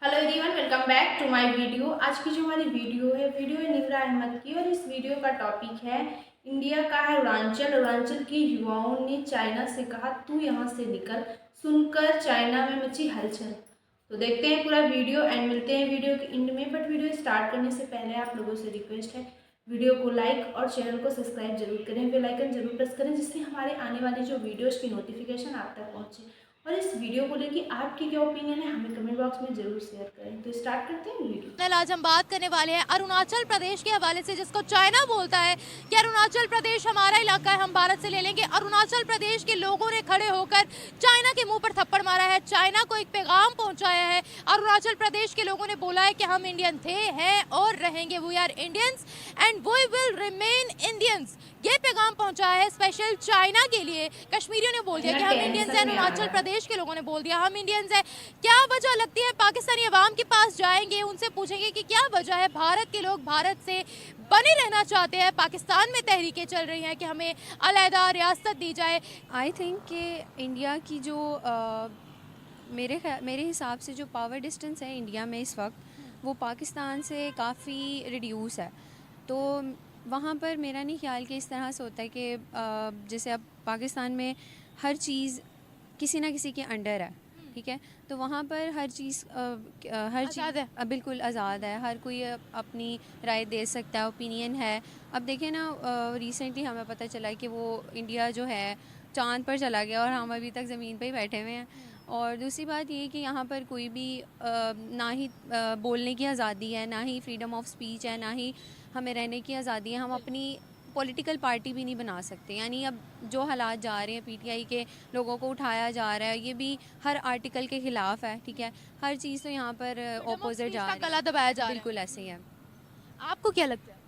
Hello everyone, welcome back to my video. आज की जो हमारी वीडियो है निम्रा अहमद की, और इस वीडियो का टॉपिक है इंडिया का है अरुणाचल। अरुणाचल के युवाओं ने चाइना से कहा तू यहाँ से निकल, सुनकर चाइना में मची हलचल। तो देखते हैं पूरा वीडियो एंड मिलते हैं वीडियो के एंड में। बट वीडियो स्टार्ट करने से पहले आप लोगों से रिक्वेस्ट है, वीडियो को लाइक और चैनल को सब्सक्राइब जरूर करें, बेल आइकन जरूर प्रेस करें, जिससे हमारे आने वाली जो वीडियोज़ की नोटिफिकेशन आप तक पहुँचे। और इस वीडियो को लेके आपकी क्या ओपिनियन है हमें कमेंट बॉक्स में जरूर शेयर करें। तो स्टार्ट करते हैं वीडियो। आज हम बात करने वाले हैं अरुणाचल प्रदेश के हवाले से, जिसको चाइना बोलता है कि अरुणाचल प्रदेश हमारा इलाका है, हम भारत से ले लेंगे। अरुणाचल प्रदेश के लोगों ने खड़े होकर चाइना के मुंह पर थप्पड़ मारा है, चाइना को एक पैगाम पहुंचाया है। अरुणाचल प्रदेश के लोगों ने बोला है कि हम इंडियन थे, हैं और रहेंगे। We are Indians and we will remain Indians. ये पैगाम पहुंचाया है स्पेशल चाइना के लिए। कश्मीरियों ने बोल दिया कि हम इंडियंस हैं, अरुणाचल प्रदेश के लोगों ने बोल दिया हम इंडियंस हैं। क्या वजह लगती है? पाकिस्तानी अवाम के पास जाएंगे, उनसे पूछेंगे कि क्या वजह है। भारत के लोग भारत से बने रहना चाहते हैं, पाकिस्तान में तहरीकें चल रही हैं कि हमें अलहदा रियासत दी जाए। आई थिंक कि इंडिया की जो मेरे हिसाब से जो पावर डिस्टेंस है इंडिया में इस वक्त, वो पाकिस्तान से काफ़ी रिड्यूस है। तो वहाँ पर मेरा नहीं ख्याल कि इस तरह से होता है कि जैसे अब पाकिस्तान में हर चीज़ किसी ना किसी के अंडर है, ठीक है। तो वहाँ पर हर चीज़ बिल्कुल आज़ाद है, हर कोई अपनी राय दे सकता है, ओपिनियन है। अब देखें ना, रिसेंटली हमें पता चला कि वो इंडिया जो है चांद पर चला गया और हम अभी तक ज़मीन पर ही बैठे हुए हैं। और दूसरी बात ये कि यहाँ पर कोई भी ना ही बोलने की आज़ादी है, ना ही फ्रीडम ऑफ स्पीच है, ना ही हमें रहने की आज़ादी है। हम अपनी पॉलिटिकल पार्टी भी नहीं बना सकते। यानी अब जो हालात जा रहे हैं, पीटीआई के लोगों को उठाया जा रहा है, ये भी हर आर्टिकल के ख़िलाफ़ है, ठीक है। हर चीज़ तो यहाँ पर ऑपोजिट जा रही है, गला दबाया जा रहा है। बिल्कुल ऐसे ही है। आपको क्या लगता है?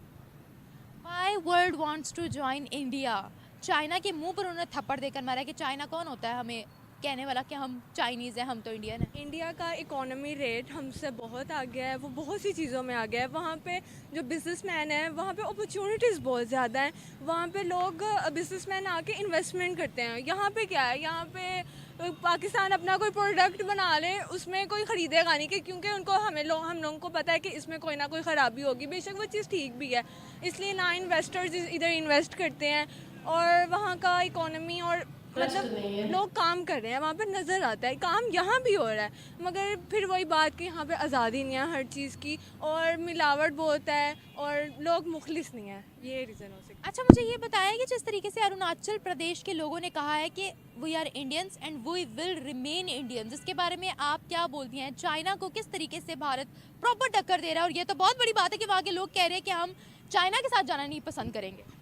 Why world wants to join India? China के मुंह पर उन्होंने थप्पड़ देकर मारा कि चाइना कौन होता है हमें कहने वाला कि हम चाइनीज़ हैं, हम तो इंडियन हैं। इंडिया का इकोनॉमी रेट हमसे बहुत आगे है, वो बहुत सी चीज़ों में आगे है। वहाँ पे जो बिजनेसमैन है, वहाँ पे अपॉर्चुनिटीज़ बहुत ज़्यादा हैं। वहाँ पे लोग बिजनेसमैन आके इन्वेस्टमेंट करते हैं। यहाँ पे क्या है, यहाँ पे पाकिस्तान अपना कोई प्रोडक्ट बना ले, उसमें कोई ख़रीदेगा नहीं, कि क्योंकि उनको हम लोगों को पता है कि इसमें कोई ना कोई ख़राबी होगी। बेशक वो चीज़ ठीक भी है, इसलिए ना इन्वेस्टर्स इधर इन्वेस्ट करते हैं। और वहाँ का इकोनॉमी और मतलब लोग काम कर रहे हैं, वहाँ पे नज़र आता है काम यहाँ भी हो रहा है। मगर फिर वही बात कि यहाँ पे आज़ादी नहीं है हर चीज़ की, और मिलावट बहुत है, और लोग मुखलिस नहीं है। ये रीज़न हो सकता है। अच्छा, मुझे ये बताया कि जिस तरीके से अरुणाचल प्रदेश के लोगों ने कहा है कि we are Indians and we will remain Indians, इसके बारे में आप क्या बोलती हैं? चाइना को किस तरीके से भारत प्रॉपर टक्कर दे रहा है? और ये तो बहुत बड़ी बात है कि वहाँ के लोग कह रहे हैं कि हम चाइना के साथ जाना नहीं पसंद करेंगे।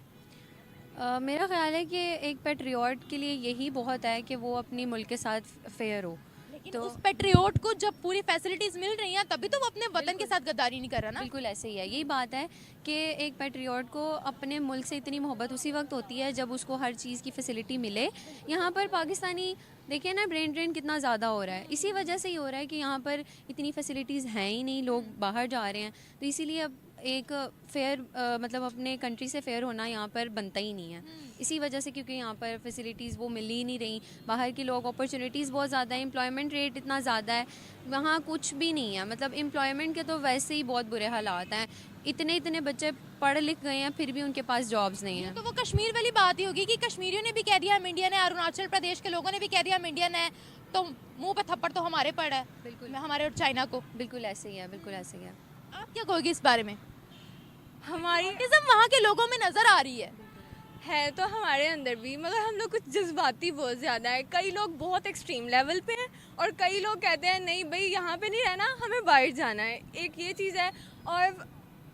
मेरा ख्याल है कि एक पेट्रियट के लिए यही बहुत है कि वो अपनी मुल्क के साथ फेयर हो। लेकिन तो उस पेट्रियट को जब पूरी फैसिलिटीज मिल रही हैं, तभी तो वो अपने वतन के साथ गद्दारी नहीं कर रहा ना। बिल्कुल ऐसे ही है। यही बात है कि एक पेट्रियट को अपने मुल्क से इतनी मोहब्बत उसी वक्त होती है जब उसको हर चीज़ की फैसिलिटी मिले। यहाँ पर पाकिस्तानी देखिए ना, ब्रेन ड्रेन कितना ज़्यादा हो रहा है। इसी वजह से ही हो रहा है कि यहाँ पर इतनी फैसिलिटीज़ हैं ही नहीं, लोग बाहर जा रहे हैं। तो इसीलिए अब एक फेयर मतलब अपने कंट्री से फेयर होना यहाँ पर बनता ही नहीं है। इसी वजह से, क्योंकि यहाँ पर फैसिलिटीज़ वो मिल ही नहीं रही। बाहर के लोग, अपॉर्चुनिटीज़ बहुत ज़्यादा है, एम्प्लॉयमेंट रेट इतना ज़्यादा है, वहाँ कुछ भी नहीं है। मतलब एम्प्लॉयमेंट के तो वैसे ही बहुत बुरे हालात हैं। इतने बच्चे पढ़ लिख गए हैं, फिर भी उनके पास जॉब्स नहीं हैं। तो वो कश्मीर वाली बात ही होगी कि कश्मीरियों ने भी कह दिया हम इंडियन है, अरुणाचल प्रदेश के लोगों ने भी कह दिया हम इंडियन है, तो मुंह पे थप्पड़ तो हमारे पड़ है। बिल्कुल हमारे और चाइना को। बिल्कुल ऐसे ही है, बिल्कुल ऐसे ही है। आप क्या कहोगे इस बारे में? हमारी वहाँ के लोगों में नजर आ रही है तो हमारे अंदर भी, मगर हम लोग कुछ जज्बाती बहुत ज़्यादा है। कई लोग बहुत एक्सट्रीम लेवल पे हैं, और कई लोग कहते हैं नहीं भाई यहाँ पे नहीं रहना, हमें बाहर जाना है। एक ये चीज़ है। और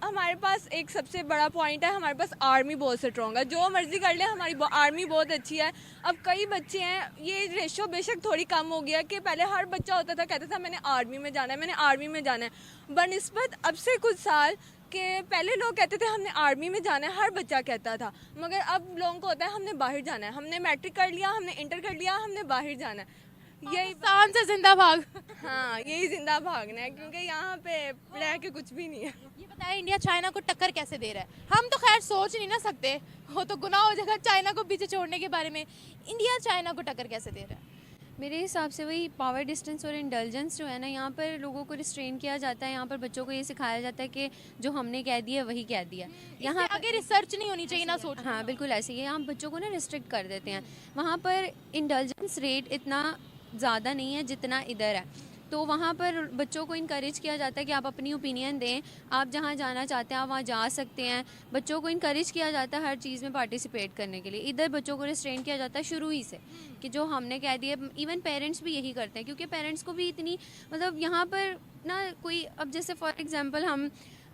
हमारे पास एक सबसे बड़ा पॉइंट है, हमारे पास आर्मी बहुत स्ट्रॉन्ग है। जो मर्ज़ी कर ले, हमारी आर्मी बहुत अच्छी है। अब कई बच्चे हैं, ये रेशो बेशक थोड़ी कम हो गया कि पहले हर बच्चा होता था, कहता था मैंने आर्मी में जाना है, मैंने आर्मी में जाना है। बनस्बत अब से कुछ साल कि पहले लोग कहते थे हमने आर्मी में जाना है, हर बच्चा कहता था। मगर अब लोगों को होता है हमने बाहर जाना है, हमने मैट्रिक कर लिया, हमने इंटर कर लिया, हमने बाहर जाना है। यही पाकिस्तान से जिंदा भाग। हाँ, यही जिंदा भागना है, क्योंकि यहाँ पे रह के कुछ भी नहीं है। ये बताया इंडिया चाइना को टक्कर कैसे दे रहा है? हम तो खैर सोच नहीं ना सकते, वो तो गुनाह हो जाएगा चाइना को पीछे छोड़ने के बारे में। इंडिया चाइना को टक्कर कैसे दे रहा है? मेरे हिसाब से वही पावर डिस्टेंस और इंटेलिजेंस जो है ना, यहाँ पर लोगों को रिस्ट्रेन किया जाता है। यहाँ पर बच्चों को ये सिखाया जाता है कि जो हमने कह दिया वही कह दिया। यहाँ आगे रिसर्च नहीं होनी चाहिए ना सोच। हाँ बिल्कुल ऐसे ही है, यहाँ बच्चों को ना रिस्ट्रिक्ट कर देते हैं। वहाँ पर इंटेलिजेंस रेट इतना ज़्यादा नहीं है जितना इधर है, तो वहाँ पर बच्चों को इनकरेज किया जाता है कि आप अपनी ओपिनियन दें, आप जहाँ जाना चाहते हैं आप वहाँ जा सकते हैं। बच्चों को इनकरेज किया जाता है हर चीज़ में पार्टिसिपेट करने के लिए। इधर बच्चों को रिस्ट्रेन किया जाता है शुरू ही से कि जो हमने कह दिया। इवन पेरेंट्स भी यही करते हैं, क्योंकि पेरेंट्स को भी इतनी मतलब यहाँ पर ना कोई, अब जैसे फॉर एग्जांपल हम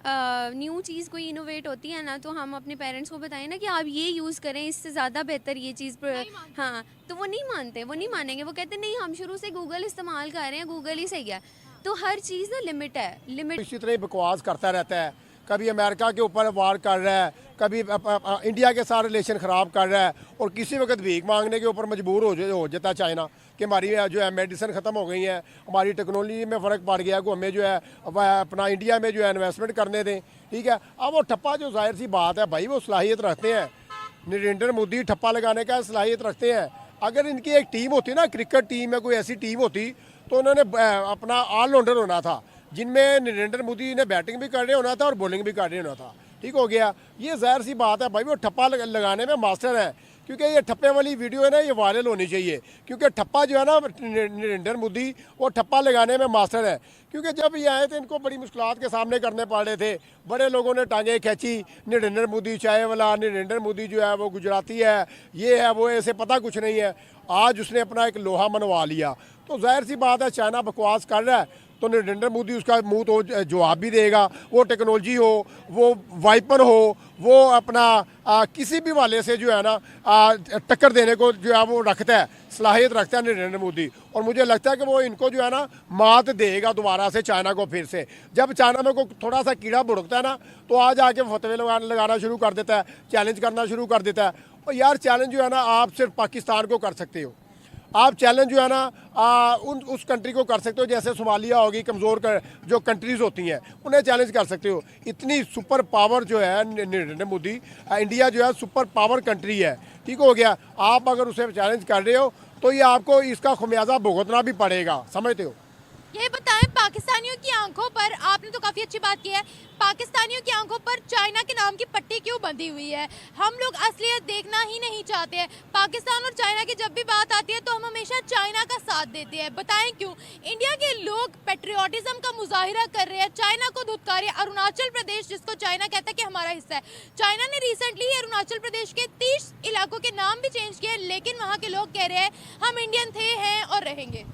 न्यू चीज़ कोई इनोवेट होती है ना, तो हम अपने पेरेंट्स को बताएं ना कि आप ये यूज़ करें, इससे ज़्यादा बेहतर ये चीज़ पर। हाँ, तो वो नहीं मानते, वो नहीं मानेंगे। वो कहते नहीं, हम शुरू से गूगल इस्तेमाल कर रहे हैं, गूगल ही सही है। तो हर चीज़ ना लिमिट है, लिमिट। इसी तरह ही बकवास करता रहता है, कभी अमेरिका के ऊपर वार कर रहा है, कभी इंडिया के साथ रिलेशन ख़राब कर रहा है, और किसी वक्त भीख मांगने के ऊपर मजबूर हो जाता है चाइना कि हमारी जो है मेडिसिन ख़त्म हो गई है, हमारी टेक्नोलॉजी में फ़र्क पड़ गया को हमें जो है अपना इंडिया में जो है इन्वेस्टमेंट करने दें। ठीक है, अब वो ठप्पा जो जाहिर सी बात है भाई, वो सलाहियत रखते हैं। नरेंद्र मोदी ठप्पा लगाने का सलाहियत रखते हैं। अगर इनकी एक टीम होती ना, क्रिकेट टीम में कोई ऐसी टीम होती, तो उन्होंने अपना ऑलराउंडर होना था, जिनमें नरेंद्र मोदी ने बैटिंग भी कर रहे होना था और बॉलिंग भी कर रहे होना था। ठीक हो गया, ये जाहिर सी बात है भाई, वो ठप्पा लगाने में मास्टर है। क्योंकि ये ठप्पे वाली वीडियो है ना, ये वायरल होनी चाहिए, क्योंकि ठप्पा जो है ना, नरेंद्र मोदी वो ठप्पा लगाने में मास्टर है। क्योंकि जब ये आए थे, इनको बड़ी मुश्किलात के सामने करने पड़ रहे थे, बड़े लोगों ने टांगे खींची, नरेंद्र मोदी चाय वाला, नरेंद्र मोदी जो है वो गुजराती है, ये है वो, ऐसे पता कुछ नहीं है। आज उसने अपना एक लोहा मनवा लिया, तो जाहिर सी बात है चाइना बकवास कर रहा है, तो नरेंद्र मोदी उसका मुंह तो जवाब भी देगा। वो टेक्नोलॉजी हो, वो वाइपर हो, वो अपना किसी भी वाले से जो है ना टक्कर देने को जो है वो रखता है, सलाहियत रखता है नरेंद्र मोदी। और मुझे लगता है कि वो इनको जो है ना मात देगा दोबारा से चाइना को फिर से। जब चाइना में को थोड़ा सा कीड़ा भुड़कता है ना, तो आज आके फतवे लगाना शुरू कर देता है, चैलेंज करना शुरू कर देता है। और यार चैलेंज जो है ना आप सिर्फ पाकिस्तान को कर सकते हो, आप चैलेंज जो है ना उस कंट्री को कर सकते हो, जैसे सोमालिया होगी, कमज़ोर जो कंट्रीज़ होती हैं उन्हें चैलेंज कर सकते हो। इतनी सुपर पावर जो है नरेंद्र मोदी, इंडिया जो है सुपर पावर कंट्री है। ठीक हो गया, आप अगर उसे चैलेंज कर रहे हो तो ये आपको इसका खुमियाजा भुगतना भी पड़ेगा, समझते हो। ये बताएं, पाकिस्तानियों की आंखों पर, आपने तो काफ़ी अच्छी बात की है, पाकिस्तानियों की आंखों पर चाइना के नाम की पट्टी क्यों बंधी हुई है? हम लोग असलियत देखना ही नहीं चाहते हैं। पाकिस्तान और चाइना की जब भी बात आती है तो हम हमेशा चाइना का साथ देते हैं। बताएं क्यों? इंडिया के लोग पेट्रियाटिज्म का मुजाहिरा कर रहे हैं, चाइना को धुतकार रहे हैं। अरुणाचल प्रदेश, जिसको चाइना कहता है कि हमारा हिस्सा है, चाइना ने रिसेंटली अरुणाचल प्रदेश के 30 इलाकों के नाम भी चेंज किए, लेकिन वहाँ के लोग कह रहे हैं हम इंडियन थे, हैं और रहेंगे।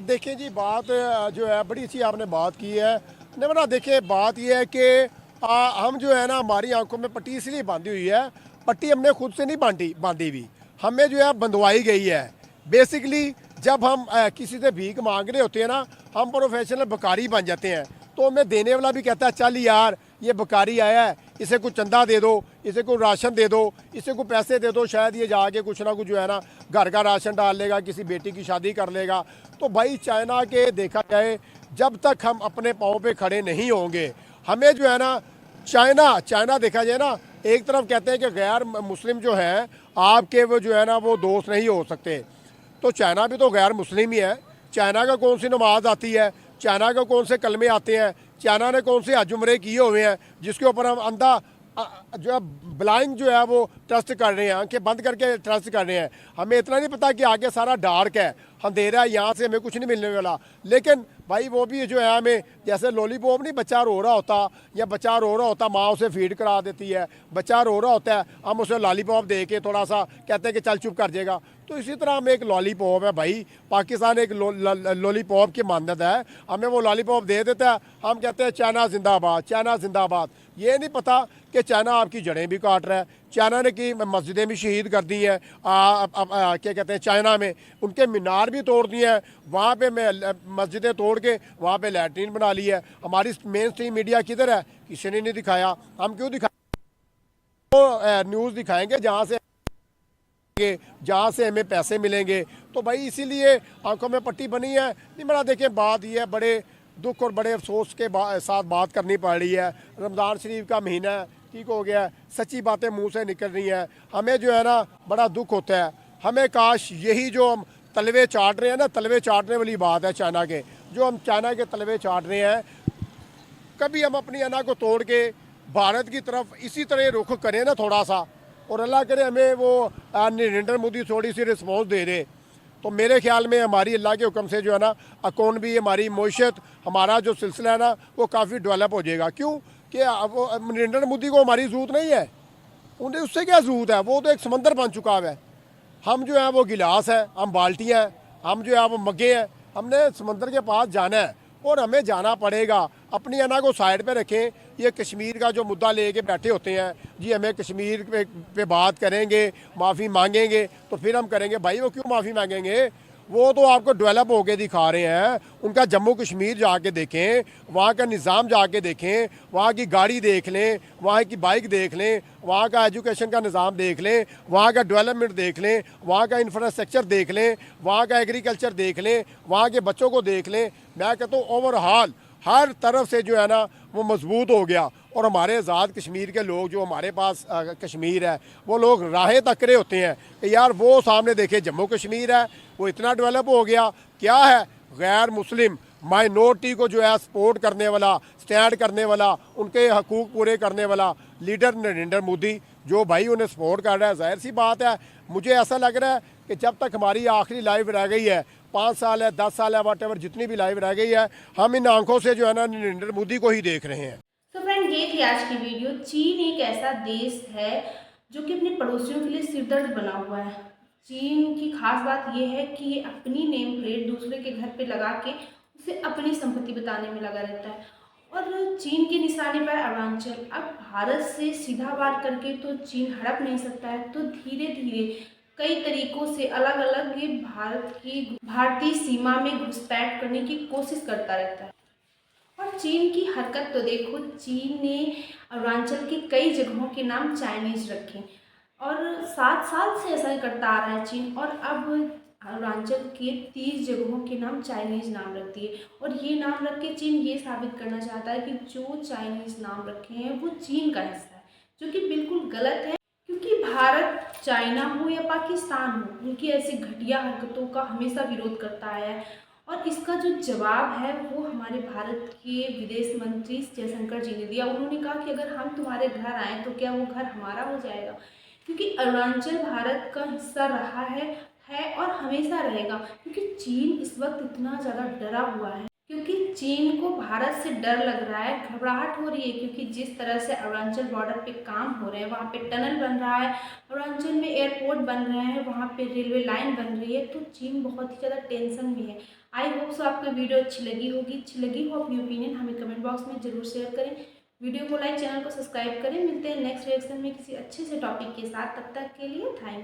देखें जी, बात जो है बड़ी अच्छी आपने बात की है। नहीं, देखिए बात यह है कि हम जो है ना, हमारी आंखों में पट्टी इसलिए बांधी हुई है, पट्टी हमने खुद से नहीं बांधी हुई, हमें जो है बंधवाई गई है। बेसिकली जब हम किसी से भीख मांग रहे होते हैं ना, हम प्रोफेशनल बकारी बन जाते हैं, तो हमें देने वाला भी कहता है चल यार ये बकारी आया है, इसे कुछ चंदा दे दो, इसे कोई राशन दे दो, इसे कोई पैसे दे दो, शायद ये जाके कुछ ना कुछ जो है ना घर का राशन डाल लेगा, किसी बेटी की शादी कर लेगा। तो भाई चाइना के देखा जाए, जब तक हम अपने पाँव पे खड़े नहीं होंगे, हमें जो है ना चाइना देखा जाए ना, एक तरफ कहते हैं कि गैर मुस्लिम जो हैं आपके वो जो है ना वो दोस्त नहीं हो सकते, तो चाइना भी तो गैर मुस्लिम ही है। चाइना का कौन सी नमाज आती है, चाइना के कौन से कलमे आते हैं, चाइना ने कौन से हज उम्रे किए हुए हैं, जिसके ऊपर हम अंधा जो है ब्लाइंड जो है वो ट्रस्ट कर रहे हैं, आंखें बंद करके ट्रस्ट कर रहे हैं। हमें इतना नहीं पता कि आगे सारा डार्क है, अंधेरा है, यहाँ से हमें कुछ नहीं मिलने वाला। लेकिन भाई वो भी जो है हमें, जैसे लॉलीपॉप नहीं, बच्चा रो रहा होता या बच्चा रो रहा होता, माँ उसे फीड करा देती है, बच्चा रो रहा होता है, हम उसे लॉलीपॉप दे के थोड़ा सा कहते हैं कि चल चुप कर जाएगा। तो इसी तरह हमें एक लॉलीपॉप है भाई, पाकिस्तान एक लॉलीपॉप की मानद है, हमें वो लॉलीपॉप दे देता है, हम कहते हैं चाइना जिंदाबाद, चाइना जिंदाबाद। ये नहीं पता कि चाइना आपकी जड़ें भी काट रहा है, चाइना ने की मस्जिदें भी शहीद कर दी हैं, क्या कहते हैं चाइना में उनके मीनार भी तोड़ दिए हैं, वहाँ पे मस्जिदें तोड़ के वहाँ पे लैट्रीन बना ली है। हमारी मेन स्ट्रीम मीडिया किधर है? किसी ने नहीं दिखाया। हम क्यों दिखाएं? तो न्यूज़ दिखाएंगे जहाँ से हमें पैसे मिलेंगे। तो भाई इसीलिए आंखों में पट्टी बनी है। नहीं मेरा देखें, बात यह है, बड़े दुख और बड़े अफसोस के साथ बात करनी पड़ रही है। रमज़ान शरीफ का महीना है, ठीक हो गया, सच्ची बातें मुंह से निकल रही हैं, हमें जो है ना बड़ा दुख होता है। हमें काश यही जो हम तलवे चाट रहे हैं ना, तलवे चाटने वाली बात है चाइना के, जो हम चाइना के तलवे चाट रहे हैं। कभी हम अपनी अना को तोड़ के भारत की तरफ इसी तरह रुख करें ना थोड़ा सा, और अल्लाह करे हमें वो नरेंद्र मोदी थोड़ी सी रिस्पॉन्स दे रहे, तो मेरे ख्याल में हमारी अल्लाह के हुक्म से जो है ना इकॉनमी, हमारी मईशत, हमारा जो सिलसिला है ना वो काफ़ी डेवलप हो जाएगा। क्यों कि वो नरेंद्र मोदी को हमारी ज़रूरत नहीं है, उन्हें उससे क्या ज़रूरत है, वो तो एक समंदर बन चुका है। हम जो है वो गिलास है, हम बाल्टियाँ हैं, हम जो है वो मग्गे हैं। हमने समंदर के पास जाना है और हमें जाना पड़ेगा। अपनी अना को साइड पे रखें। ये कश्मीर का जो मुद्दा लेके बैठे होते हैं जी, हमें कश्मीर पे बात करेंगे, माफ़ी मांगेंगे, तो फिर हम करेंगे। भाई वो क्यों माफ़ी मांगेंगे, वो तो आपको डेवलप होके दिखा रहे हैं। उनका जम्मू कश्मीर जाके देखें, वहाँ का निज़ाम जाके देखें, वहाँ की गाड़ी देख लें, वहाँ की बाइक देख लें, वहाँ का एजुकेशन का निज़ाम देख लें, वहाँ का डेवलपमेंट देख लें, वहाँ का इंफ्रास्ट्रक्चर देख लें, वहाँ का एग्रीकल्चर देख लें, वहाँ के बच्चों को देख लें। मैं कहता हूँ ओवरऑल हर तरफ से जो है ना वो मजबूत हो गया। और हमारे आज़ाद कश्मीर के लोग, जो हमारे पास कश्मीर है, वो लोग राहें तक रहे होते हैं कि यार वो सामने देखे जम्मू कश्मीर है, वो इतना डेवलप हो गया। क्या है, गैर मुस्लिम माइनॉरिटी को जो है सपोर्ट करने वाला, स्टैंड करने वाला, उनके हकूक़ पूरे करने वाला लीडर नरेंद्र मोदी, जो भाई उन्हें सपोर्ट कर रहा है। जाहिर सी बात है, मुझे ऐसा लग रहा है कि जब तक हमारी आखिरी लाइफ रह गई है, 5 साल है, 10 साल है, वट जितनी भी लाइफ रह गई है, हम इन आंखों से जो है ना नरेंद्र मोदी को ही देख रहे हैं। तो फ्रेंड, ये थी आज की वीडियो। चीन एक ऐसा देश है जो कि अपने पड़ोसियों के लिए सिरदर्द बना हुआ है। चीन की खास बात ये है कि ये अपनी नेम प्लेट दूसरे के घर पे लगा के उसे अपनी संपत्ति बताने में लगा रहता है। और चीन के निशाने पर अरुणाचल। अब भारत से सीधा वार करके तो चीन हड़प नहीं सकता है, तो धीरे धीरे कई तरीकों से अलग अलग ये भारतीय सीमा में घुसपैठ करने की कोशिश करता रहता है। और चीन की हरकत तो देखो, चीन ने अरुणाचल के कई जगहों के नाम चाइनीज रखे और 7 साल से ऐसा ही करता आ रहा है चीन। और अब अरुणाचल के 30 जगहों के नाम चाइनीज नाम रख दिए। और ये नाम रख के चीन ये साबित करना चाहता है कि जो चाइनीज नाम रखे हैं वो चीन का हिस्सा है, जो कि बिल्कुल गलत है। क्योंकि भारत, चाइना हो या पाकिस्तान हो, उनकी ऐसी घटिया हरकतों का हमेशा विरोध करता आया है। और इसका जो जवाब है वो हमारे भारत के विदेश मंत्री जयशंकर जी ने दिया। उन्होंने कहा कि अगर हम तुम्हारे घर आए तो क्या वो घर हमारा हो जाएगा, क्योंकि अरुणाचल भारत का हिस्सा रहा है और हमेशा रहेगा। क्योंकि चीन इस वक्त इतना ज़्यादा डरा हुआ है, क्योंकि चीन को भारत से डर लग रहा है, घबराहट हो रही है। क्योंकि जिस तरह से अरुणाचल बॉर्डर पे काम हो रहे हैं, वहाँ पे टनल बन रहा है, अरुणाचल में एयरपोर्ट बन रहे हैं, वहाँ पे रेलवे लाइन बन रही है, तो चीन बहुत ही ज़्यादा टेंशन में है। आई होप सो आपको वीडियो अच्छी लगी होगी। अच्छी लगी हो अपनी ओपिनियन हमें कमेंट बॉक्स में जरूर शेयर करें। वीडियो को लाइक, चैनल को सब्सक्राइब करें। मिलते हैं नेक्स्ट रिएक्शन में किसी अच्छे से टॉपिक के साथ। तब तक के लिए थैंक यू।